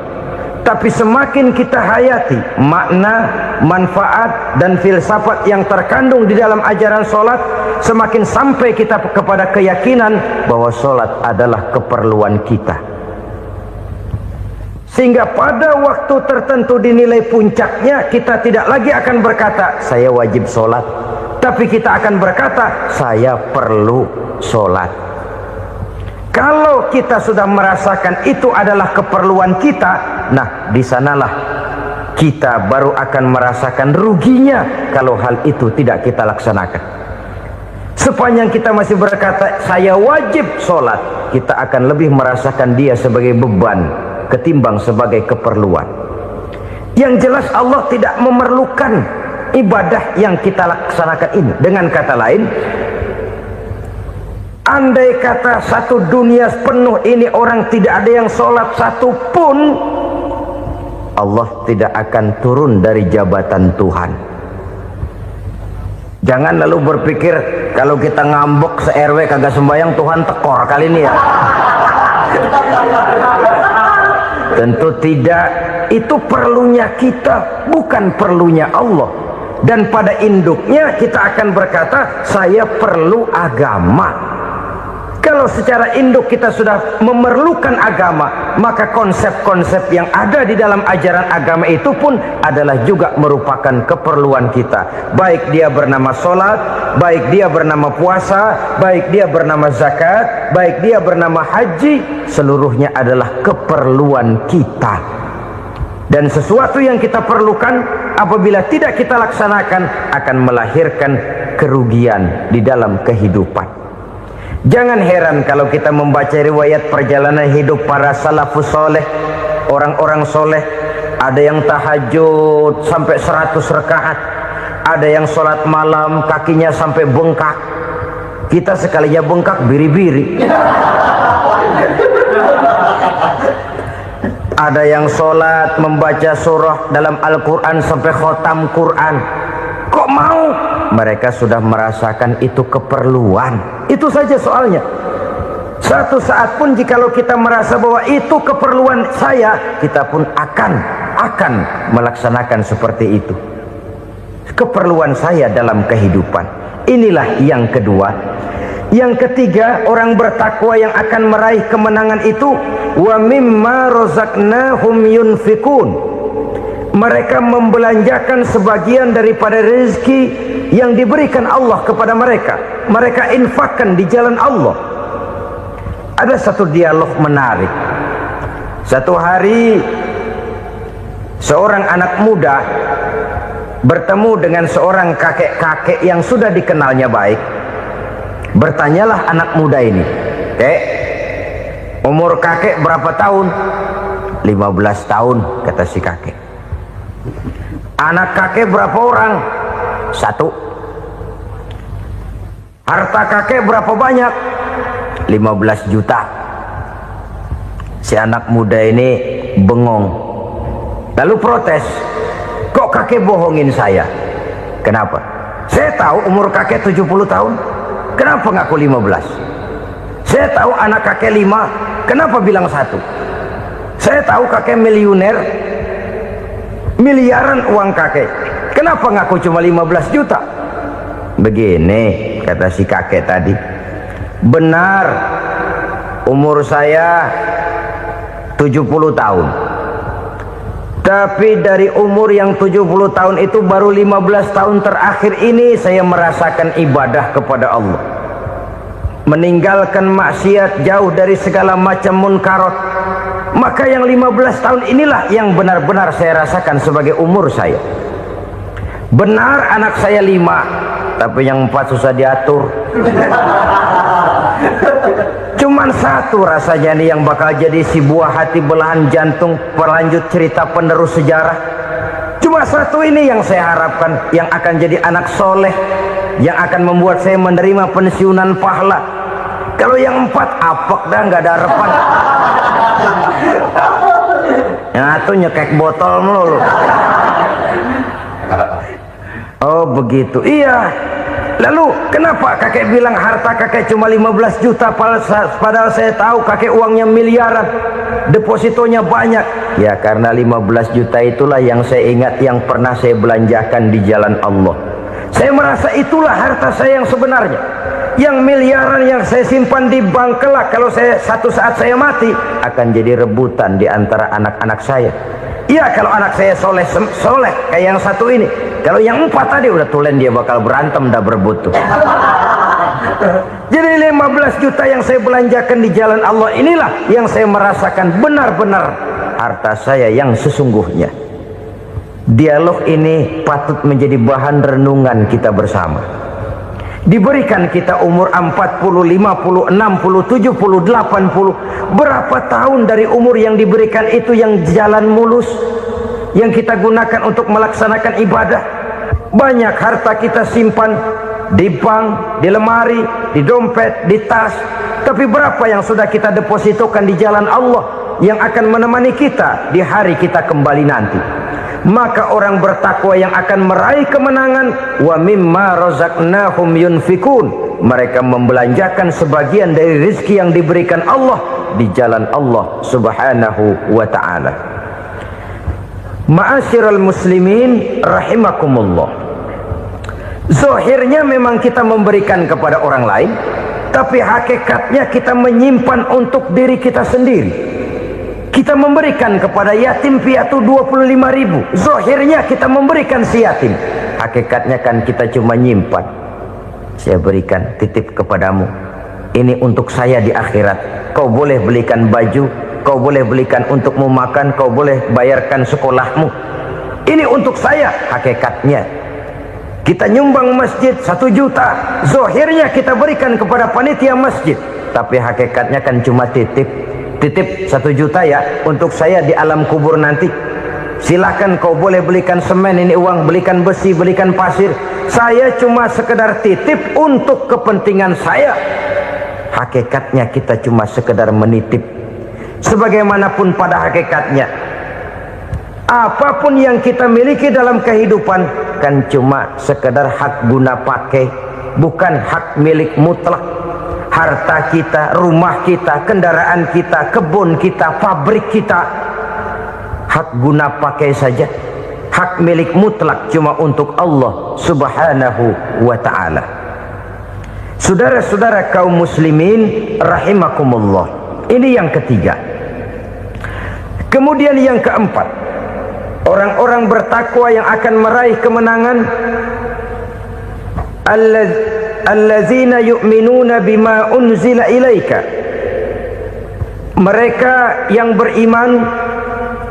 tapi semakin kita hayati makna, manfaat dan filsafat yang terkandung di dalam ajaran solat, semakin sampai kita kepada keyakinan bahwa solat adalah keperluan kita. Sehingga pada waktu tertentu dinilai puncaknya, kita tidak lagi akan berkata saya wajib solat, tapi kita akan berkata saya perlu solat. Kalau kita sudah merasakan itu adalah keperluan kita, nah di sanalah kita baru akan merasakan ruginya kalau hal itu tidak kita laksanakan. Sepanjang kita masih berkata saya wajib sholat, kita akan lebih merasakan dia sebagai beban ketimbang sebagai keperluan. Yang jelas Allah tidak memerlukan ibadah yang kita laksanakan ini. Dengan kata lain, andai kata satu dunia penuh ini orang tidak ada yang sholat satu pun, Allah tidak akan turun dari jabatan Tuhan. Jangan lalu berpikir kalau kita ngambek se-RW kagak sembahyang Tuhan tekor kali ini ya. Tentu tidak. Itu perlunya kita, bukan perlunya Allah. Dan pada induknya kita akan berkata saya perlu agama. Kalau secara induk kita sudah memerlukan agama, maka konsep-konsep yang ada di dalam ajaran agama itu pun adalah juga merupakan keperluan kita. Baik dia bernama sholat, baik dia bernama puasa, baik dia bernama zakat, baik dia bernama haji, seluruhnya adalah keperluan kita. Dan sesuatu yang kita perlukan apabila tidak kita laksanakan akan melahirkan kerugian di dalam kehidupan. Jangan heran kalau kita membaca riwayat perjalanan hidup para salafus soleh, orang-orang soleh. Ada yang tahajud sampai 100 rakaat, ada yang sholat malam kakinya sampai bengkak. Kita sekalinya bengkak biri-biri. Ada yang sholat membaca surah dalam Al-Quran sampai khotam Quran. Kok mau? Mereka sudah merasakan itu keperluan. Itu saja soalnya. Satu saat pun jikalau kita merasa bahwa itu keperluan saya, kita pun akan melaksanakan seperti itu. Keperluan saya dalam kehidupan. Inilah yang kedua. Yang ketiga, orang bertakwa yang akan meraih kemenangan itu, wa mimma razaqnahum yunfikun. Mereka membelanjakan sebagian daripada rezeki yang diberikan Allah kepada mereka. Mereka infakkan di jalan Allah. Ada satu dialog menarik. Satu hari seorang anak muda bertemu dengan seorang kakek-kakek yang sudah dikenalnya baik. Bertanyalah anak muda ini, "Kek, umur kakek berapa tahun?" 15 tahun, kata si kakek. "Anak kakek berapa orang?" 1. "Harta kakek berapa banyak?" 15 juta. Si anak muda ini bengong, lalu protes, "Kok kakek bohongin saya?" "Kenapa?" "Saya tahu umur kakek 70 tahun. Kenapa ngaku 15? Saya tahu anak kakek 5. Kenapa bilang 1? Saya tahu kakek miliuner, miliaran uang kakek. Kenapa ngaku cuma 15 juta? Begini, kata si kakek tadi. Benar, umur saya 70 tahun. Tapi dari umur yang 70 tahun itu baru 15 tahun terakhir ini saya merasakan ibadah kepada Allah. Meninggalkan maksiat, jauh dari segala macam munkarat. Maka yang 15 tahun inilah yang benar-benar saya rasakan sebagai umur saya. Benar anak saya 5, tapi yang 4 susah diatur. Cuman 1 rasanya nih yang bakal jadi si buah hati belahan jantung berlanjut cerita penerus sejarah. Cuma 1 ini yang saya harapkan, yang akan jadi anak soleh, yang akan membuat saya menerima pensiunan pahala. Kalau yang 4 apek dah, nggak ada harapan. Yang 1 nyekek botol mulu. Oh begitu, iya. Lalu kenapa kakek bilang harta kakek cuma 15 juta padahal saya tahu kakek uangnya miliaran, depositonya banyak? Ya karena 15 juta itulah yang saya ingat yang pernah saya belanjakan di jalan Allah. Saya merasa itulah harta saya yang sebenarnya. Yang miliaran yang saya simpan di bank kelak kalau satu saat saya mati akan jadi rebutan di antara anak-anak saya. Iya kalau anak saya soleh kayak yang 1 ini. Kalau yang 4 tadi udah tulen dia bakal berantem dah berebut tuh. Jadi 15 juta yang saya belanjakan di jalan Allah inilah yang saya merasakan benar-benar harta saya yang sesungguhnya. Dialog ini patut menjadi bahan renungan kita bersama. Diberikan kita umur 40, 50, 60, 70, 80. Berapa tahun dari umur yang diberikan itu yang jalan mulus, yang kita gunakan untuk melaksanakan ibadah? Banyak harta kita simpan di bank, di lemari, di dompet, di tas. Tapi berapa yang sudah kita depositokan di jalan Allah yang akan menemani kita di hari kita kembali nanti? Maka orang bertakwa yang akan meraih kemenangan, wa mimma razaqnahum yunfikun, mereka membelanjakan sebagian dari rezeki yang diberikan Allah di jalan Allah subhanahu wa ta'ala. Ma'asyiral muslimin rahimakumullah, zahirnya memang kita memberikan kepada orang lain, tapi hakikatnya kita menyimpan untuk diri kita sendiri. Kita memberikan kepada yatim piatu 25.000. Zahirnya kita memberikan si yatim, hakikatnya kan kita cuma nyimpan. Saya berikan, titip kepadamu, ini untuk saya di akhirat. Kau boleh belikan baju, kau boleh belikan untukmu makan, kau boleh bayarkan sekolahmu. Ini untuk saya. Hakikatnya kita nyumbang masjid 1 juta, zahirnya kita berikan kepada panitia masjid, tapi hakikatnya kan cuma titip 1 juta ya, untuk saya di alam kubur nanti. Silakan kau boleh belikan semen, ini uang, belikan besi, belikan pasir. Saya cuma sekedar titip untuk kepentingan saya. Hakikatnya kita cuma sekedar menitip. Sebagaimanapun pada hakikatnya, apapun yang kita miliki dalam kehidupan kan cuma sekedar hak guna pakai, bukan hak milik mutlak. Harta kita, rumah kita, kendaraan kita, kebun kita, pabrik kita, hak guna pakai saja. Hak milik mutlak cuma untuk Allah subhanahu wa ta'ala. Saudara-saudara kaum muslimin rahimakumullah, ini yang ketiga. Kemudian yang keempat, orang-orang bertakwa yang akan meraih kemenangan, allazina yu'minuna bima unzila ilaika, mereka yang beriman,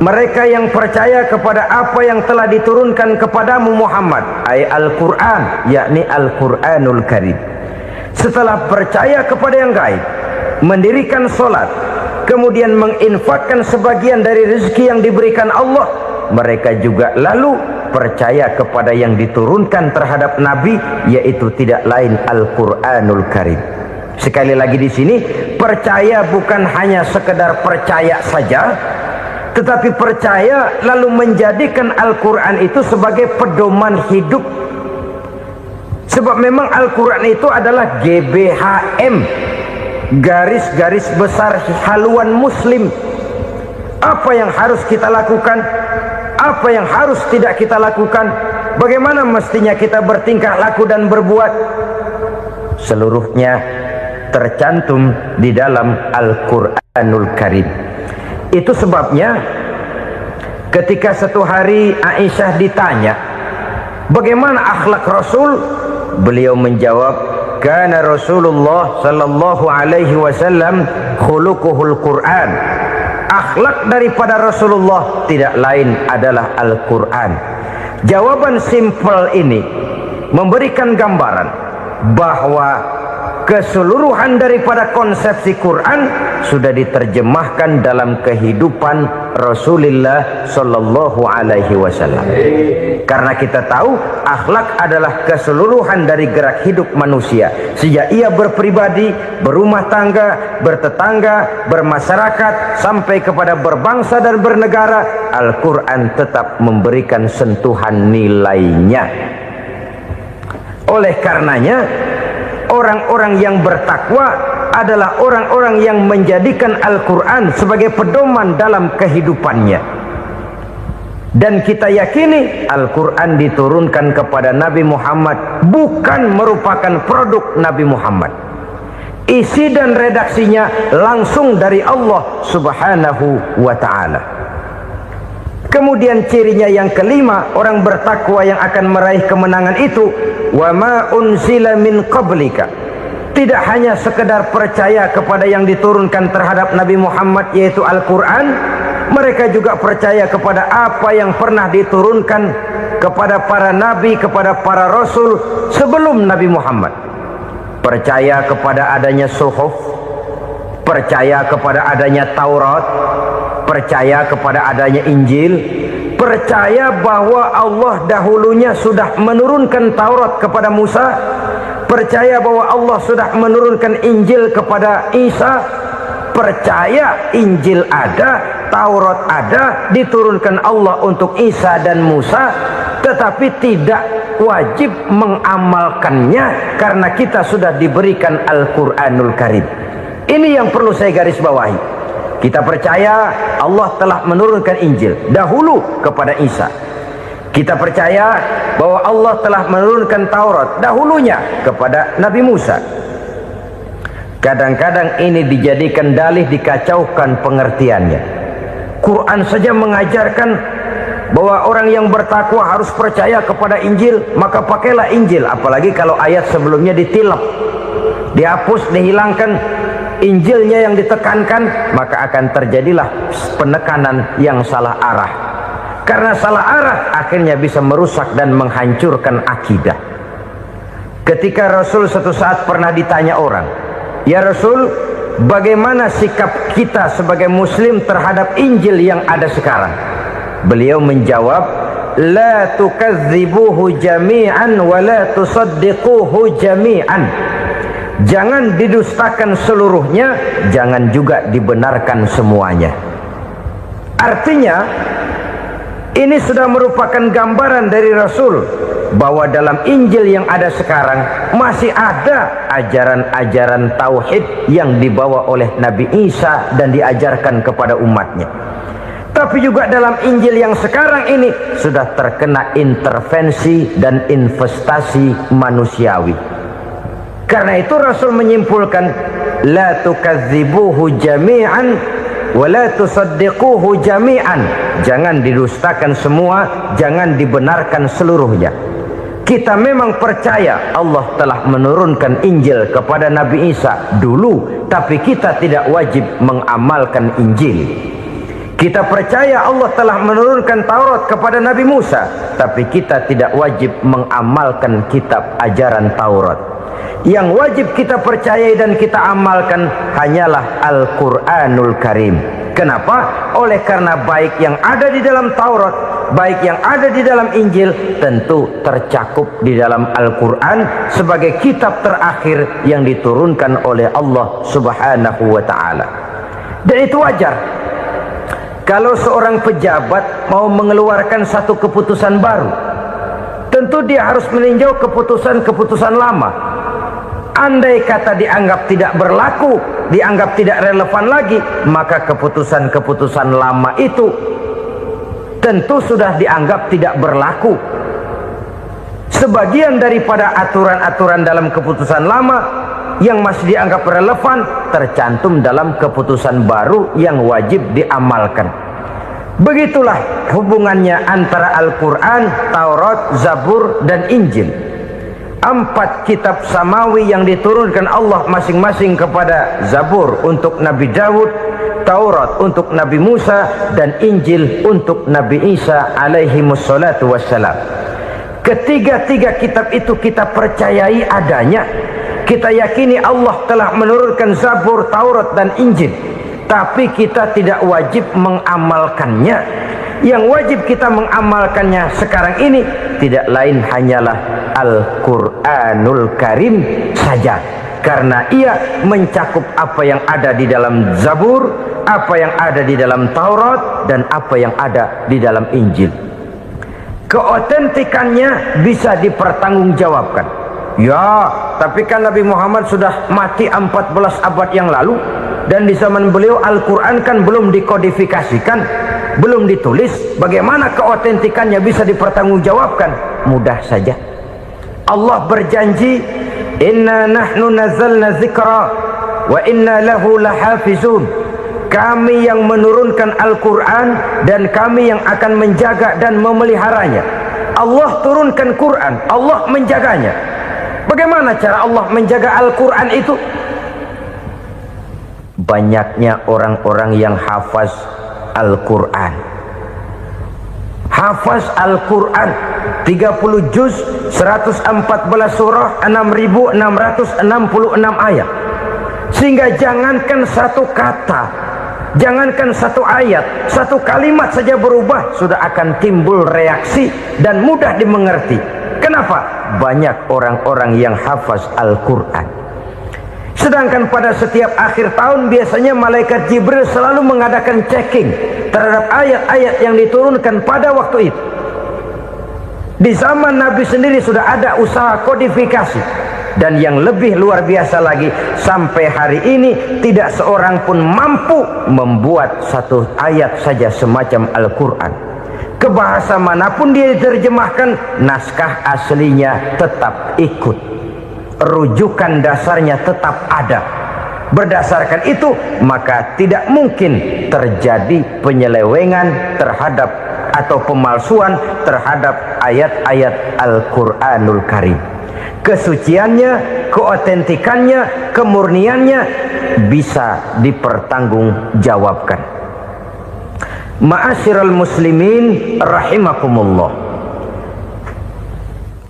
mereka yang percaya kepada apa yang telah diturunkan kepadamu Muhammad, ay Al-Quran, yakni Al-Quranul Karim. Setelah percaya kepada yang gaib, mendirikan solat, kemudian menginfakkan sebagian dari rezeki yang diberikan Allah, mereka juga lalu percaya kepada yang diturunkan terhadap Nabi, yaitu tidak lain Al-Quranul Karim. Sekali lagi di sini, percaya bukan hanya sekedar percaya saja, tetapi percaya lalu menjadikan Al-Quran itu sebagai pedoman hidup. Sebab memang Al-Quran itu adalah GBHM, garis-garis besar haluan muslim. Apa yang harus kita lakukan, apa yang harus tidak kita lakukan, bagaimana mestinya kita bertingkah laku dan berbuat, seluruhnya tercantum di dalam Al-Quranul Karim. Itu sebabnya ketika satu hari Aisyah ditanya bagaimana akhlak Rasul, beliau menjawab, kana Rasulullah sallallahu alaihi wasallam khuluquhul Quran. Akhlak daripada Rasulullah tidak lain adalah Al-Quran. Jawaban simpel ini memberikan gambaran bahwa keseluruhan daripada konsepsi Quran sudah diterjemahkan dalam kehidupan Rasulullah sallallahu alaihi wasallam. Karena kita tahu akhlak adalah keseluruhan dari gerak hidup manusia, sejak ia berpribadi, berumah tangga, bertetangga, bermasyarakat, sampai kepada berbangsa dan bernegara. Al-Quran tetap memberikan sentuhan nilainya. Oleh karenanya, orang-orang yang bertakwa adalah orang-orang yang menjadikan Al-Quran sebagai pedoman dalam kehidupannya. Dan kita yakini Al-Quran diturunkan kepada Nabi Muhammad bukan merupakan produk Nabi Muhammad. Isi dan redaksinya langsung dari Allah subhanahu wa ta'ala. Kemudian cirinya yang kelima, orang bertakwa yang akan meraih kemenangan itu, wa ma unzila min qablika, tidak hanya sekedar percaya kepada yang diturunkan terhadap Nabi Muhammad yaitu Al-Quran, mereka juga percaya kepada apa yang pernah diturunkan kepada para nabi, kepada para rasul sebelum Nabi Muhammad. percaya kepada adanya suhuf, percaya kepada adanya Taurat, percaya kepada adanya Injil, percaya bahwa Allah dahulunya sudah menurunkan Taurat kepada Musa, percaya bahwa Allah sudah menurunkan Injil kepada Isa, percaya Injil ada, Taurat ada, diturunkan Allah untuk Isa dan Musa, tetapi tidak wajib mengamalkannya karena kita sudah diberikan Al-Quranul Karim. Ini yang perlu saya garis bawahi. Kita percaya Allah telah menurunkan Injil dahulu kepada Isa. Kita percaya bahwa Allah telah menurunkan Taurat dahulunya kepada Nabi Musa. Kadang-kadang ini dijadikan dalih, dikacaukan pengertiannya. Quran saja mengajarkan bahwa orang yang bertakwa harus percaya kepada Injil, maka pakailah Injil. Apalagi kalau ayat sebelumnya ditilap, dihapus, dihilangkan, Injilnya yang ditekankan, maka akan terjadilah penekanan yang salah arah. Karena salah arah akhirnya bisa merusak dan menghancurkan akidah. Ketika Rasul suatu saat pernah ditanya orang, "Ya Rasul, bagaimana sikap kita sebagai muslim terhadap Injil yang ada sekarang?" Beliau menjawab, "La tukadzibuhu jami'an wa la tusaddiquhu jami'an." Jangan didustakan seluruhnya, jangan juga dibenarkan semuanya. Artinya, ini sudah merupakan gambaran dari Rasul bahwa dalam Injil yang ada sekarang masih ada ajaran-ajaran tauhid yang dibawa oleh Nabi Isa dan diajarkan kepada umatnya. Tapi juga dalam Injil yang sekarang ini sudah terkena intervensi dan investasi manusiawi. Karena itu Rasul menyimpulkan, la tukadzibuhu jami'an wa la tusaddiquhu jami'an. Jangan didustakan semua, jangan dibenarkan seluruhnya. Kita memang percaya Allah telah menurunkan Injil kepada Nabi Isa dulu, tapi kita tidak wajib mengamalkan Injil. Kita percaya Allah telah menurunkan Taurat kepada Nabi Musa, tapi kita tidak wajib mengamalkan kitab ajaran Taurat. Yang wajib kita percayai dan kita amalkan hanyalah Al-Quranul Karim. Kenapa? Oleh karena baik yang ada di dalam Taurat, baik yang ada di dalam Injil, tentu tercakup di dalam Al-Quran sebagai kitab terakhir yang diturunkan oleh Allah Subhanahu wa Ta'ala. Dan itu wajar. Kalau seorang pejabat mau mengeluarkan satu keputusan baru, tentu dia harus meninjau keputusan-keputusan lama. Andai kata dianggap tidak berlaku, dianggap tidak relevan lagi, maka keputusan-keputusan lama itu tentu sudah dianggap tidak berlaku. Sebagian daripada aturan-aturan dalam keputusan lama yang masih dianggap relevan tercantum dalam keputusan baru yang wajib diamalkan. Begitulah hubungannya antara Al-Quran, Taurat, Zabur, dan Injil. 4 kitab samawi yang diturunkan Allah masing-masing kepada Zabur untuk Nabi Daud, Taurat untuk Nabi Musa, dan Injil untuk Nabi Isa alaihi wassalatu wassalam. Ketiga-tiga kitab itu kita percayai adanya. Kita yakini Allah telah menurunkan Zabur, Taurat, dan Injil, tapi kita tidak wajib mengamalkannya. Yang wajib kita mengamalkannya sekarang ini tidak lain hanyalah Al-Quranul Karim saja, karena ia mencakup apa yang ada di dalam Zabur, apa yang ada di dalam Taurat, dan apa yang ada di dalam Injil. Keotentikannya bisa dipertanggungjawabkan. Ya, tapi kan Nabi Muhammad sudah mati 14 abad yang lalu, dan di zaman beliau Al-Quran kan belum dikodifikasikan, belum ditulis. Bagaimana keotentikannya bisa dipertanggungjawabkan? Mudah saja. Allah berjanji, inna nahnu nazzalna dzikra wa inna lahu lahafizun. Kami yang menurunkan Al-Quran dan kami yang akan menjaga dan memeliharanya. Allah turunkan Quran, Allah menjaganya. Bagaimana cara Allah menjaga Al-Quran itu? Banyaknya orang-orang yang hafaz Al-Quran. hafaz Al-Quran 30 juz, 114 surah, 6.666 ayat. Sehingga jangankan satu kata, jangankan satu ayat, satu kalimat saja berubah sudah akan timbul reaksi dan mudah dimengerti. Kenapa? Banyak orang-orang yang hafaz Al-Quran. Sedangkan pada setiap akhir tahun biasanya malaikat Jibril selalu mengadakan checking terhadap ayat-ayat yang diturunkan pada waktu itu. Di zaman Nabi sendiri sudah ada usaha kodifikasi. Dan yang lebih luar biasa lagi, sampai hari ini tidak seorang pun mampu membuat satu ayat saja semacam Al-Quran. Ke bahasa manapun dia diterjemahkan, naskah aslinya tetap ikut, rujukan dasarnya tetap ada. Berdasarkan itu maka tidak mungkin terjadi penyelewengan terhadap atau pemalsuan terhadap ayat-ayat Al-Quranul Karim. Kesuciannya, keotentikannya, kemurniannya bisa dipertanggungjawabkan. Ma'asyiral muslimin rahimakumullah.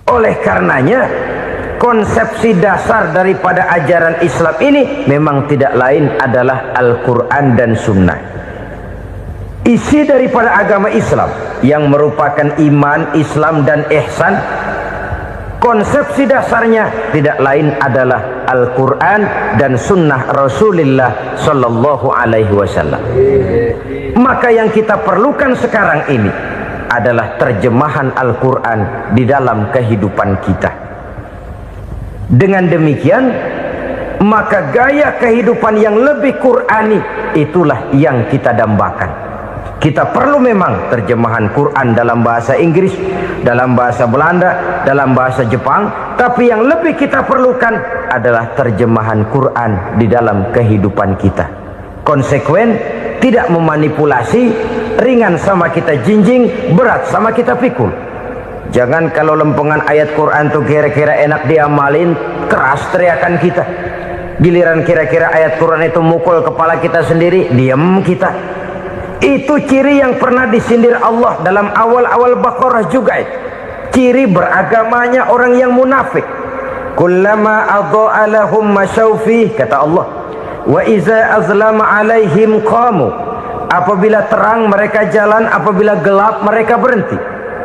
Oleh karenanya konsepsi dasar daripada ajaran Islam ini memang tidak lain adalah Al-Quran dan Sunnah. Isi daripada agama Islam yang merupakan iman, Islam dan ihsan, konsepsi dasarnya tidak lain adalah Al-Quran dan Sunnah Rasulullah Sallallahu Alaihi Wasallam. Maka yang kita perlukan sekarang ini adalah terjemahan Al-Quran di dalam kehidupan kita. Dengan demikian maka gaya kehidupan yang lebih Qurani itulah yang kita dambakan. Kita perlu memang terjemahan Quran dalam bahasa Inggris, dalam bahasa Belanda, dalam bahasa Jepang, tapi yang lebih kita perlukan adalah terjemahan Quran di dalam kehidupan kita. Konsekuen, tidak memanipulasi, ringan sama kita jinjing, berat sama kita pikul. Jangan kalau lempengan ayat Quran tuh kira-kira enak diamalin, keras teriakan kita. Giliran kira-kira ayat Quran itu mukul kepala kita sendiri, diam kita. Itu ciri yang pernah disindir Allah dalam awal-awal Baqarah juga. Ciri beragamanya orang yang munafik. Kullama adha'a lahum masyawfi, kata Allah, wa iza azlama alaihim qamu. Apabila terang mereka jalan, apabila gelap mereka berhenti.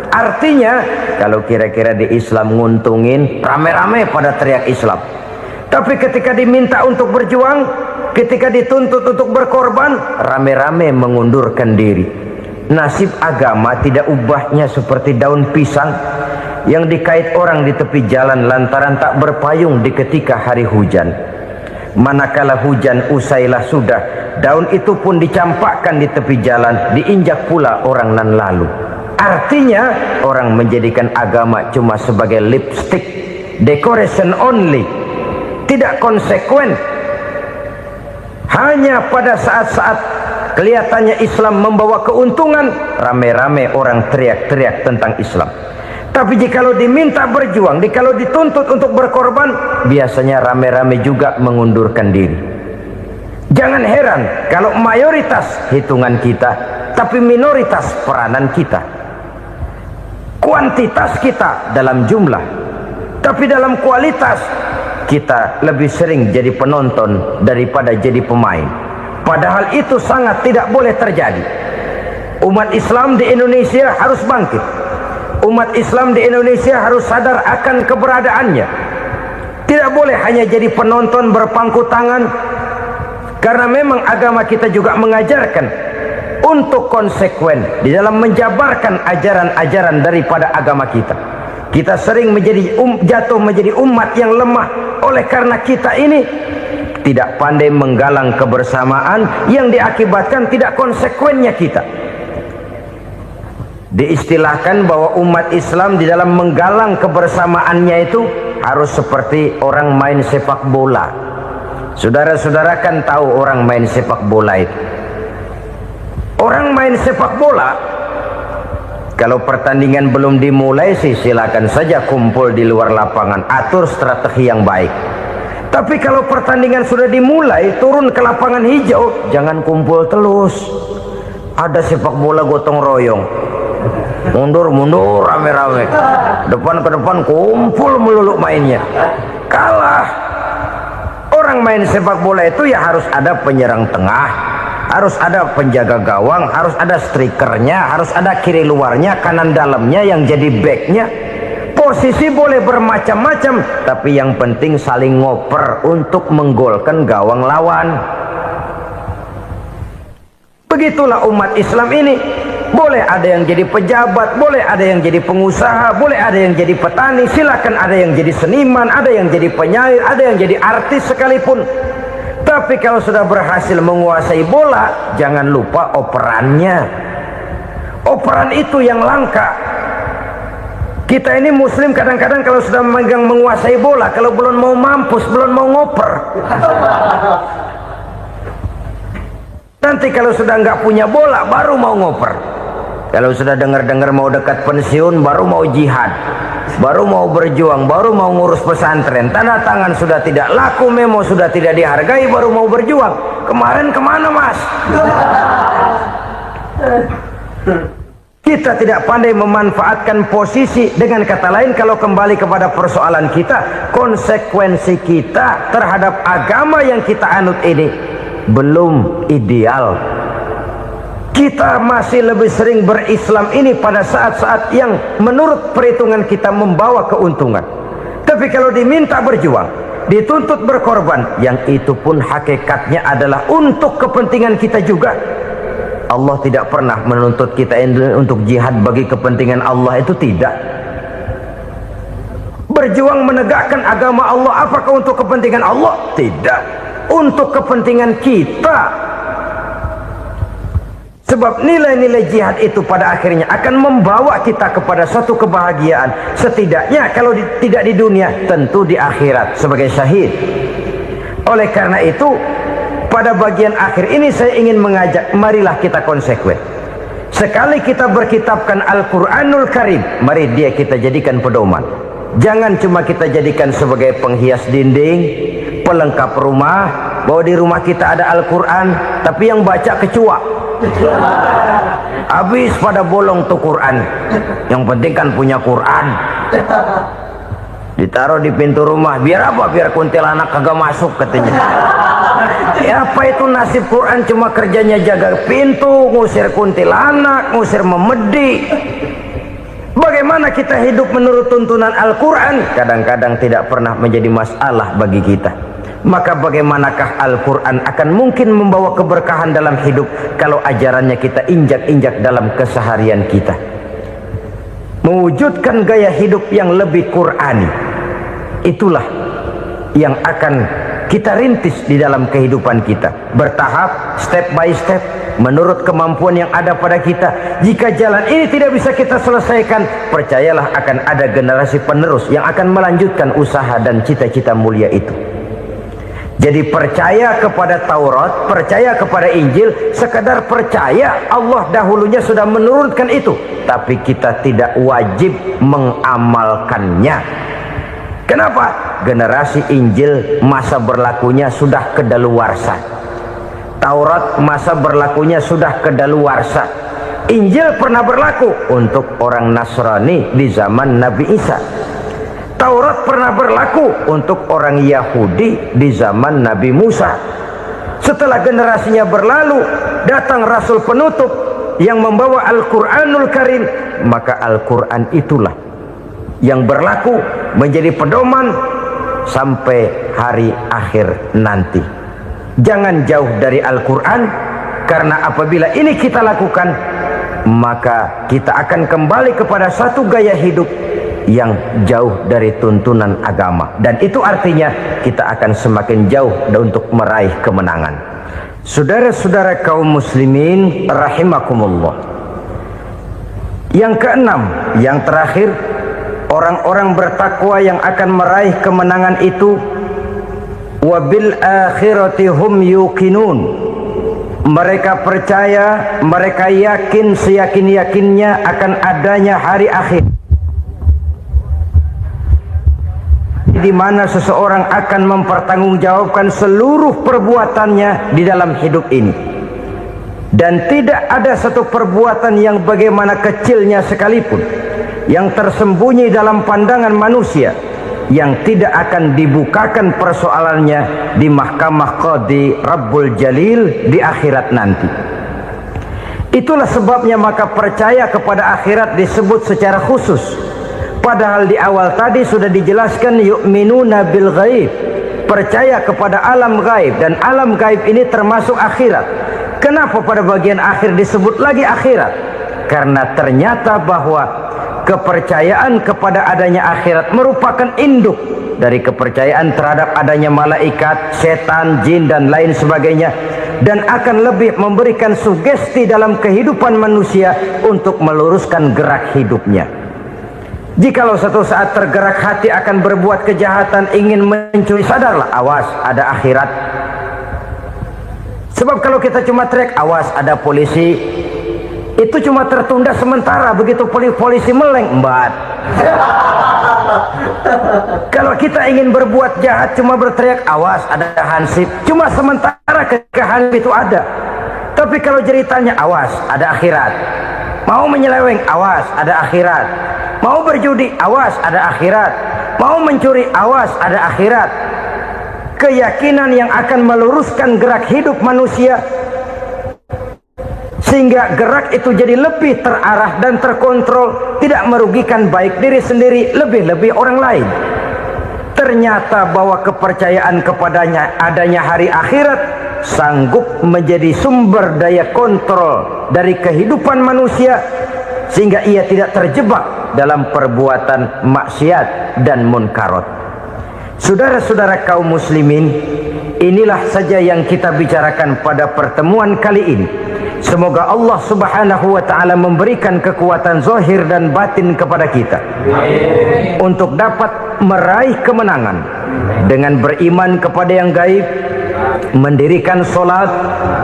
Artinya kalau kira-kira di Islam nguntungin, rame-rame pada teriak Islam. Tapi ketika diminta untuk berjuang, ketika dituntut untuk berkorban, rame-rame mengundurkan diri. Nasib agama tidak ubahnya seperti daun pisang yang dikait orang di tepi jalan lantaran tak berpayung di ketika hari hujan. Manakala hujan usailah sudah, daun itu pun dicampakkan di tepi jalan, diinjak pula orang nan lalu. Artinya orang menjadikan agama cuma sebagai lipstick, decoration only, tidak konsekuen. Hanya pada saat-saat kelihatannya Islam membawa keuntungan, rame-rame orang teriak-teriak tentang Islam. Tapi jikalau diminta berjuang, jikalau dituntut untuk berkorban, biasanya rame-rame juga mengundurkan diri. Jangan heran kalau mayoritas hitungan kita, tapi minoritas peranan kita. Kuantitas kita dalam jumlah, tapi dalam kualitas kita lebih sering jadi penonton daripada jadi pemain. Padahal itu sangat tidak boleh terjadi. Umat Islam di Indonesia harus bangkit. Umat Islam di Indonesia harus sadar akan keberadaannya. Tidak boleh hanya jadi penonton berpangku tangan, karena memang agama kita juga mengajarkan untuk konsekuen di dalam menjabarkan ajaran-ajaran daripada agama kita. Kita sering menjadi jatuh menjadi umat yang lemah oleh karena kita ini tidak pandai menggalang kebersamaan yang diakibatkan tidak konsekuennya kita. Diistilahkan bahwa umat Islam di dalam menggalang kebersamaannya itu harus seperti orang main sepak bola. Saudara-saudara kan tahu orang main sepak bola itu. Orang main sepak bola, kalau pertandingan belum dimulai sih silakan saja kumpul di luar lapangan, atur strategi yang baik. Tapi kalau pertandingan sudah dimulai, turun ke lapangan hijau, jangan kumpul terus. Ada sepak bola gotong royong. mundur rame-rame, depan ke depan kumpul melulu mainnya. Kalah. Orang main sepak bola itu ya harus ada penyerang tengah, harus ada penjaga gawang, harus ada strikernya, harus ada kiri luarnya, kanan dalamnya yang jadi backnya. Posisi boleh bermacam-macam, tapi yang penting saling ngoper untuk menggolkan gawang lawan. Begitulah umat Islam ini. Boleh ada yang jadi pejabat, boleh ada yang jadi pengusaha, boleh ada yang jadi petani, silakan ada yang jadi seniman, ada yang jadi penyair, ada yang jadi artis sekalipun. Tapi kalau sudah berhasil menguasai bola, jangan lupa operannya. Operan itu yang langka. Kita ini muslim kadang-kadang kalau sudah memegang menguasai bola, kalau belum mau mampus, belum mau ngoper. Nanti kalau sudah nggak punya bola, baru mau ngoper. Kalau sudah dengar-dengar mau dekat pensiun, baru mau jihad, baru mau berjuang, baru mau ngurus pesantren. Tanda tangan sudah tidak laku, memo sudah tidak dihargai, baru mau berjuang. Kemarin kemana, Mas? Kita tidak pandai memanfaatkan posisi. Dengan kata lain, kalau kembali kepada persoalan kita, konsekuensi kita terhadap agama yang kita anut ini belum ideal. Kita masih lebih sering berislam ini pada saat-saat yang menurut perhitungan kita membawa keuntungan. Tapi kalau diminta berjuang, dituntut berkorban, yang itu pun hakikatnya adalah untuk kepentingan kita juga. Allah tidak pernah menuntut kita untuk jihad bagi kepentingan Allah, itu tidak. Berjuang menegakkan agama Allah, apakah untuk kepentingan Allah? Tidak. Untuk kepentingan kita. Sebab nilai-nilai jihad itu pada akhirnya akan membawa kita kepada suatu kebahagiaan. Setidaknya kalau tidak di dunia, tentu di akhirat sebagai syahid. Oleh karena itu, pada bagian akhir ini saya ingin mengajak, marilah kita konsekuen. Sekali kita berkitabkan Al-Quranul Karim, mari dia kita jadikan pedoman. Jangan cuma kita jadikan sebagai penghias dinding, pelengkap rumah, bahwa di rumah kita ada Al-Quran, tapi yang baca kecoa. Habis pada bolong tuh Quran. Yang penting kan punya Quran. Ditaruh di pintu rumah, biar apa? Biar kuntilanak kagak masuk katanya. Ya, apa itu nasib Quran? Cuma kerjanya jaga pintu, ngusir kuntilanak, ngusir memedi. Bagaimana kita hidup menurut tuntunan Al-Quran? Kadang-kadang tidak pernah menjadi masalah bagi kita. Maka bagaimanakah Al-Quran akan mungkin membawa keberkahan dalam hidup kalau ajarannya kita injak-injak dalam keseharian kita? Mewujudkan gaya hidup yang lebih Qurani, itulah yang akan kita rintis di dalam kehidupan kita, bertahap, step by step, menurut kemampuan yang ada pada kita. Jika jalan ini tidak bisa kita selesaikan, percayalah akan ada generasi penerus yang akan melanjutkan usaha dan cita-cita mulia itu. Jadi percaya kepada Taurat, percaya kepada Injil, sekadar percaya Allah dahulunya sudah menurunkan itu, tapi kita tidak wajib mengamalkannya. Kenapa? Generasi Injil masa berlakunya sudah kedaluarsa. Taurat masa berlakunya sudah kedaluarsa. Injil pernah berlaku untuk orang Nasrani di zaman Nabi Isa. Taurat pernah berlaku untuk orang Yahudi di zaman Nabi Musa. Setelah generasinya berlalu, datang Rasul penutup yang membawa Al-Quranul Karim. Maka Al-Quran itulah yang berlaku menjadi pedoman sampai hari akhir nanti. Jangan jauh dari Al-Quran, karena apabila ini kita lakukan, maka kita akan kembali kepada satu gaya hidup yang jauh dari tuntunan agama, dan itu artinya kita akan semakin jauh untuk meraih kemenangan. Saudara-saudara kaum muslimin rahimakumullah, yang keenam, yang terakhir, orang-orang bertakwa yang akan meraih kemenangan itu wabil akhirati hum yuqinun. Mereka percaya, mereka yakin seyakin-yakinnya akan adanya hari akhir, di mana seseorang akan mempertanggungjawabkan seluruh perbuatannya di dalam hidup ini. Dan tidak ada satu perbuatan yang bagaimana kecilnya sekalipun yang tersembunyi dalam pandangan manusia yang tidak akan dibukakan persoalannya di mahkamah Qadi Rabbul Jalil di akhirat nanti. Itulah sebabnya maka percaya kepada akhirat disebut secara khusus. Padahal di awal tadi sudah dijelaskan yu'minuna bil ghaib, percaya kepada alam gaib, dan alam gaib ini termasuk akhirat. Kenapa pada bagian akhir disebut lagi akhirat? Karena ternyata bahwa kepercayaan kepada adanya akhirat merupakan induk dari kepercayaan terhadap adanya malaikat, setan, jin dan lain sebagainya, dan akan lebih memberikan sugesti dalam kehidupan manusia untuk meluruskan gerak hidupnya. Jikalau satu saat tergerak hati akan berbuat kejahatan, ingin mencuri, sadarlah, awas ada akhirat. Sebab kalau kita cuma teriak awas ada polisi, itu cuma tertunda sementara. Begitu polisi meleng, embat. Kalau kita ingin berbuat jahat cuma berteriak awas ada hansip, cuma sementara ketika hansip itu ada. Tapi kalau ceritanya awas ada akhirat, mau menyeleweng awas ada akhirat, mau berjudi awas ada akhirat, mau mencuri awas ada akhirat. Keyakinan yang akan meluruskan gerak hidup manusia sehingga gerak itu jadi lebih terarah dan terkontrol, tidak merugikan baik diri sendiri, lebih-lebih orang lain. Ternyata bahwa kepercayaan kepadanya adanya hari akhirat sanggup menjadi sumber daya kontrol dari kehidupan manusia, sehingga ia tidak terjebak dalam perbuatan maksiat dan munkarat. Saudara-saudara kaum muslimin, inilah saja yang kita bicarakan pada pertemuan kali ini. Semoga Allah subhanahu wa ta'ala memberikan kekuatan zahir dan batin kepada kita untuk dapat meraih kemenangan dengan beriman kepada yang gaib, mendirikan solat,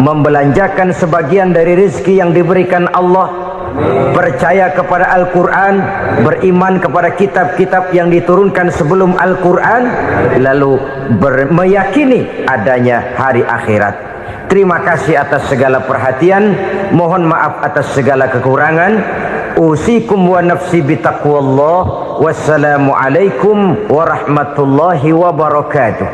membelanjakan sebagian dari rezeki yang diberikan Allah, percaya kepada Al-Quran, beriman kepada kitab-kitab yang diturunkan sebelum Al-Quran, lalu meyakini adanya hari akhirat. Terima kasih atas segala perhatian, mohon maaf atas segala kekurangan. Usikum wa nafsi bitaqwallah. Wassalamualaikum warahmatullahi wabarakatuh.